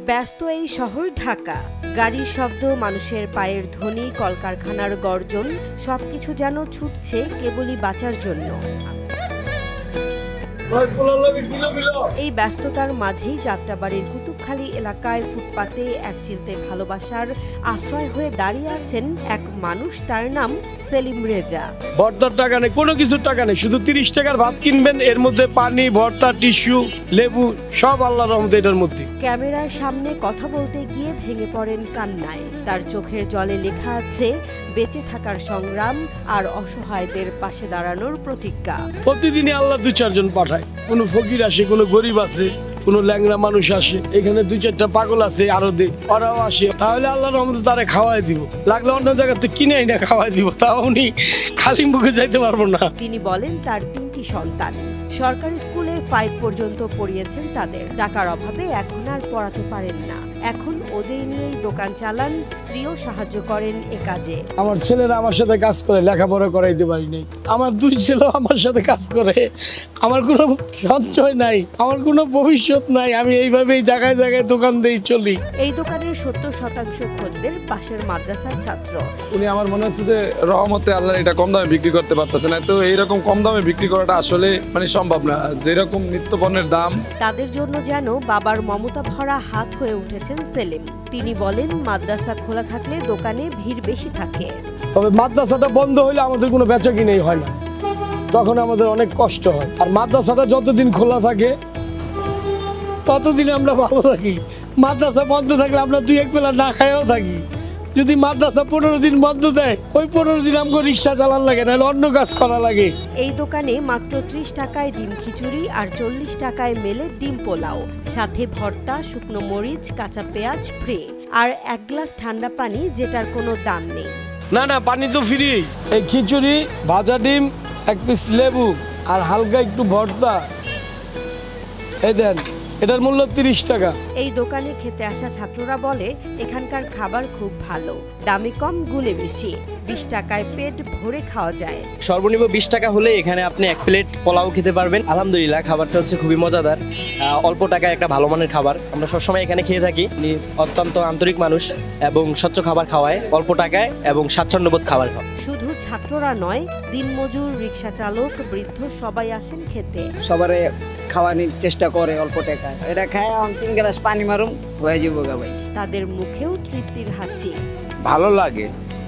ব্যস্ত এই শহর ঢাকা। গাড়ির শব্দ, মানুষের পায়ের ধ্বনি, কলকারখানার গর্জন, সবকিছু যেন ছুটছে কেবলই বাঁচার জন্য। এই ব্যস্ততার মাঝেই যাত্রাবাড়ির কুতুবখালী এলাকায় ফুটপাতে এক চিলতে ভালোবাসার আশ্রয় হয়ে দাঁড়িয়ে আছেন এক মানুষ, তার নাম সেলিম রেজা। ভর্তার টাকা নেই, কোনো কিছুর টাকা নেই, শুধু 30 টাকার ভাত কিনবেন, এর মধ্যে পানি, ভর্তা, টিস্যু, লেবু সব আল্লাহর রহমতে এটার মধ্যে। ক্যামেরার সামনে কথা বলতে গিয়ে ভেঙে পড়েন কান্নায়। তার চোখের জলে লেখা আছে বেঁচে থাকার সংগ্রাম আর অসহায়দের পাশে দাঁড়ানোর প্রতিজ্ঞা। প্রতিদিনই আল্লাহ 2-4 জন পাঠায়, কোনো ফকির আসে, কোনো গরিব আছে, কোনো ল্যাংড়া মানুষ আসে, এখানে 2-4টা পাগল আছে আরো ওরাও আসে, তাহলে আল্লাহর রহমতে তারা খাওয়াই দিব। লাগলে অন্য জায়গাতে কিনে না খাওয়াই দিব, তাও উনি খালি মুখে যাইতে পারবো না। তিনি বলেন তার 3টি সন্তান, সরকারি স্কুলে 5 পর্যন্ত পড়িয়েছেন তাদের। টাকার অভাবে এখন আর পড়াতে পারেন না, এখন ওদের নিয়েই দোকান চালান, স্ত্রীও সাহায্য করেন এ কাজে। আমার ছেলেরা আমার সাথে কাজ করে, লেখাপড়া করাইতে পারি নাই। আমার 2 ছেলে আমার সাথে কাজ করে, আমার কোনো সঞ্চয় নাই, আমার কোনো ভবিষ্যৎ নাই, আমি এইভাবেই জায়গায় জায়গায় দোকান দিয়ে চলি। এই দোকানের 70% খদ্দের পাশের মাদ্রাসার ছাত্র। উনি আমার মনে হচ্ছে যে রহমতে আল্লাহ এটা কম দামে বিক্রি করতে পারতেছে না, তো এইরকম কম দামে বিক্রি করাটা আসলে সম্ভব না, যেরকম নিত্য পণ্যের দাম। তাদের জন্য যেন বাবার মমতা ভরা হাত হয়ে উঠেছেন সেলিম। তিনি বলেন মাদ্রাসা খোলা থাকলে দোকানে ভিড় বেশি থাকে, তবে মাদ্রাসাটা বন্ধ হলে আমাদের কোনো বেচা কিনেই হয় না, তখন আমাদের অনেক কষ্ট হয়। আর মাদ্রাসাটা যতদিন খোলা থাকে ততদিন আমরা ভালো থাকি। মাদ্রাসা বন্ধ থাকলে আমরা 2-1 বেলা না খাইও থাকি। যদি মাদ্রাসা 15 দিন বন্ধ দেয়, ওই 15 দিন আমাকে রিক্সা চালান লাগে, নাহলে অন্য কাজ করা লাগে। এই দোকানে মাত্র 30 টাকায় ডিম খিচুড়ি আর 40 টাকায় মেলে ডিম পোলাও, সাথে ভর্তা, শুকনো মরিচ, কাঁচা পেঁয়াজ ফ্রি, আর 1 গ্লাস ঠান্ডা পানি যেটার কোনো দাম নেই। না পানি তো ফ্রি। এই খিচুড়ি, ভাজা ডিম, 1 পিস লেবু আর হালকা একটু ভর্তা, এই দেন, এটার মূল্য 30 টাকা। এই দোকানে খেতে আসা ছাত্ররা বলে এখানকার খাবার খুব ভালো, দামে কম, গুণে বেশি। 20 টাকায় পেট ভরে খাওয়া যায়। সর্বনিম্ন 20 টাকা হলে এখানে আপনি 1 প্লেট পোলাও খেতে পারবেন। আলহামদুলিল্লাহ, খাবারটা হচ্ছে খুবই মজাদার, অল্প টাকায় একটা ভালো মানের খাবার। আমরা সবসময় এখানে খেয়ে থাকি। অত্যন্ত আন্তরিক মানুষ এবং স্বচ্ছ খাবার খাওয়ায়, অল্প টাকায় এবং স্বাচ্ছন্দ্যবোধ খাবার খাওয়ায়। শুধু ছাত্ররা নয়, দিনমজুর, রিক্সা চালক, বৃদ্ধ সবাই আসেন খেতে। সবারে খাওয়ানোর চেষ্টা করে অল্প টাকায়। এটা খায় 3 গ্লাস পানি মারুম হয়ে যাবো গা ভাই। তাদের মুখেও তৃপ্তির হাসি। ভালো লাগে,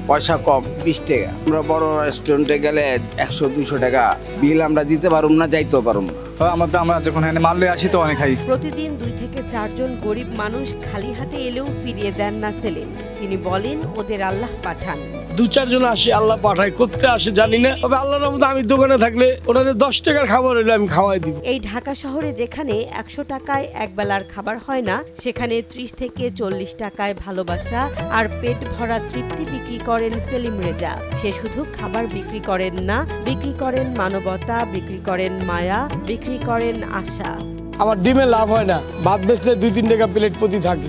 পয়সা কম, 20 টাকা। আমরা বড় রেস্টুরেন্টে গেলে 100-200 টাকা বিল আমরা দিতে পারুম না, যাইতেও পারুম না। আমরা যখন মারলে আসি তো অনেক খাই। প্রতিদিন 2 থেকে 4 জন গরিব মানুষ খালি হাতে এলেও ফিরিয়ে দেন না সেলিম। তিনি বলেন ওদের আল্লাহ পাঠান। 2-4 জন আসে, আল্লাহ পাঠায়, করতে আসে জানি না, তবে আল্লাহর রহমতে আমি দোকানে থাকলে ওনাদের 10 টাকার খাবার হইলে আমি খাওয়াই দিব। এই ঢাকা শহরে যেখানে 100 টাকায় 1 বেলার খাবার হয় না, সেখানে 30 থেকে 40 টাকায় ভালোবাসা আর পেট ভরা তৃপ্তি বিক্রি করেন সেলিম রেজা। সে শুধু খাবার বিক্রি করেন না, বিক্রি করেন মানবতা, বিক্রি করেন মায়া, বিক্রি করেন আশা। আমার ডিমে লাভ হয় না, ভাত বেচলে 2-3 টাকা প্লেট প্রতি থাকে।